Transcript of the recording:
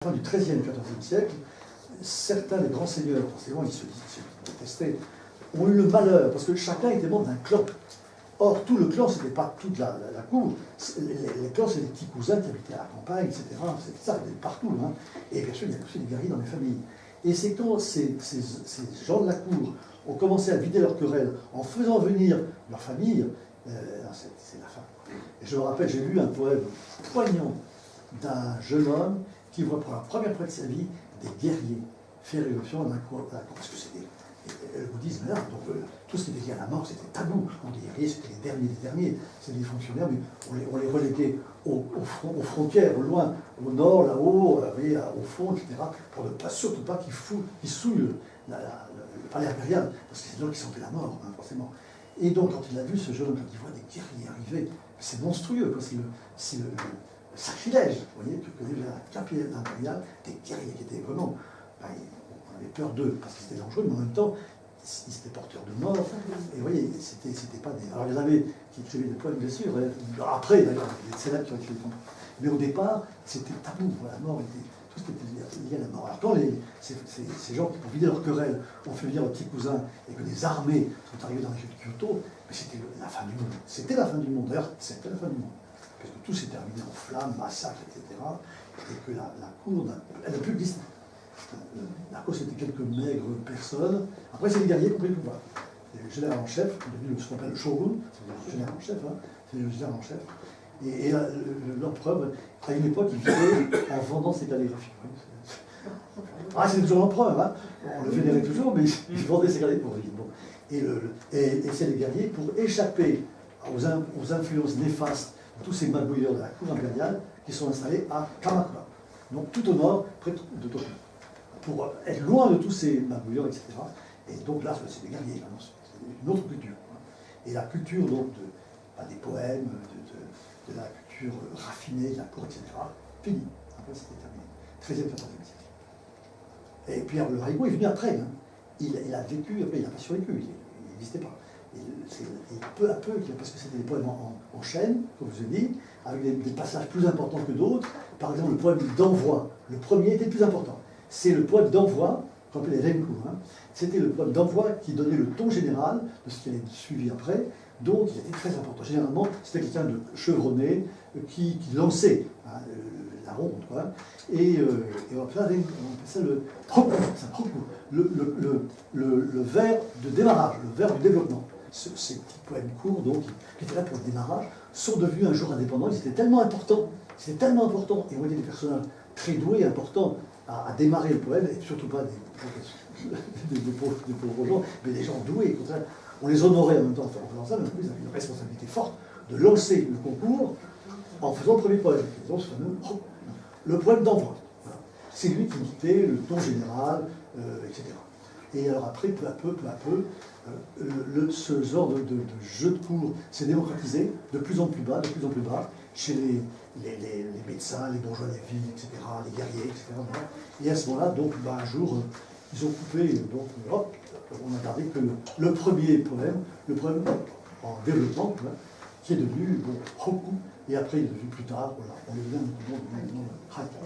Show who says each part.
Speaker 1: fin du XIIIe et XIVe siècle, certains des grands seigneurs, forcément ils se détestaient, ont eu le malheur, parce que chacun était membre d'un clan. Or, tout le clan, ce n'était pas toute la cour, les clans, c'est des petits cousins qui habitaient à la campagne, etc. C'est ça, partout. Hein. Et bien sûr, il y a aussi des guerriers dans les familles. Et c'est quand ces gens de la cour ont commencé à vider leurs querelles en faisant venir leur famille, c'est la fin. Et je me rappelle, j'ai lu un poème poignant d'un jeune homme qui voit pour la première fois de sa vie des guerriers faire éruption dans la cour, parce que c'était le bouddhisme là, donc tout ce qui était lié à la mort, c'était tabou. Donc, les guerriers, c'était les derniers des derniers, c'était les fonctionnaires, mais on les reléguait aux frontières, au loin, au nord, là-haut, au fond, etc., pour ne pas, surtout pas qu'ils souillent le palais impérial, parce que c'est là qu'ils sentait la mort, hein, forcément. Et donc, quand il a vu ce jeune homme, quand il voit des guerriers arriver, c'est monstrueux, c'est le sacrilège, vous voyez, que la capitale impériale, des guerriers qui étaient vraiment, on avait peur d'eux, parce qu'ils étaient dangereux, mais en même temps, ils étaient porteurs de mort, et vous voyez, c'était pas des... Alors il y en avait qui écrivaient des poèmes, bien sûr, après d'ailleurs, il y a des célèbres qui ont écrit des poèmes, mais au départ, c'était tabou, la mort était... Tout ce qui était lié à la mort. Alors quand ces gens qui, pour vider leur querelle, ont fait venir leurs petits cousins et que des armées sont arrivées dans la ville de Kyoto, c'était la fin du monde. C'était la fin du monde. D'ailleurs, c'était la fin du monde. Parce que tout s'est terminé en flammes, massacres, etc. Et que la cour, elle n'a plus existé. La cour, c'était quelques maigres personnes. Après, c'est les guerriers qui ont pris le pouvoir. Le général en chef, devenu ce qu'on appelle le shogun, c'est le général en chef, hein, c'est le général en chef. Et l'empereur, à une époque, il vivait en vendant ses calligraphies. Ah, c'est toujours l'empereur, hein. On le vénérait toujours, mais il vendait ses calligraphies. Bon. Et c'est les guerriers, pour échapper aux influences néfastes de tous ces magouilleurs de la cour impériale, qui sont installés à Kamakura, donc tout au nord, près de Tokyo, pour être loin de tous ces magouilleurs, etc. Et donc là, c'est des guerriers, c'est une autre culture. Et la culture, donc, des poèmes, de la culture raffinée, de la cour, etc. Fini. Après, c'était terminé. 13e, 14e siècle. Et puis le haïku est venu après. Hein. Il a vécu, après, il n'a pas survécu, il n'existait pas. Et peu à peu, parce que c'était des poèmes en chaîne, comme je vous ai dit, avec des passages plus importants que d'autres. Par exemple, le poème d'envoi, le premier était le plus important. C'est le poème d'envoi, qu'on appelle les renku. Hein. C'était le poème d'envoi qui donnait le ton général de ce qui allait suivi après. Donc, il était très important. Généralement, c'était quelqu'un de chevronné qui lançait la ronde, quoi. Et on appelle ça le hoku, le vers de démarrage, le vers du développement. Ces petits poèmes courts, donc, qui étaient là pour le démarrage, sont devenus un jour indépendants. Ils étaient tellement importants, et on était des personnages très doués, importants à démarrer le poème, et surtout pas des pauvres gens, mais des gens doués, au contraire. On les honorait en même temps en faisant ça, mais en plus, ils avaient une responsabilité forte de lancer le concours en faisant le premier poème. Donc, ce fameux le poème d'envoi. Voilà. C'est lui qui dictait le ton général, etc. Et alors après, peu à peu, ce genre de jeu de cours s'est démocratisé de plus en plus bas, chez les médecins, les bourgeois des villes, etc., les guerriers, etc. Et à ce moment-là, donc, un jour, ils ont coupé, donc, hop, on a gardé que le premier poème, le poème en développement, qui est devenu hoku, et après il est devenu plus tard, on est devenu un nom haiku.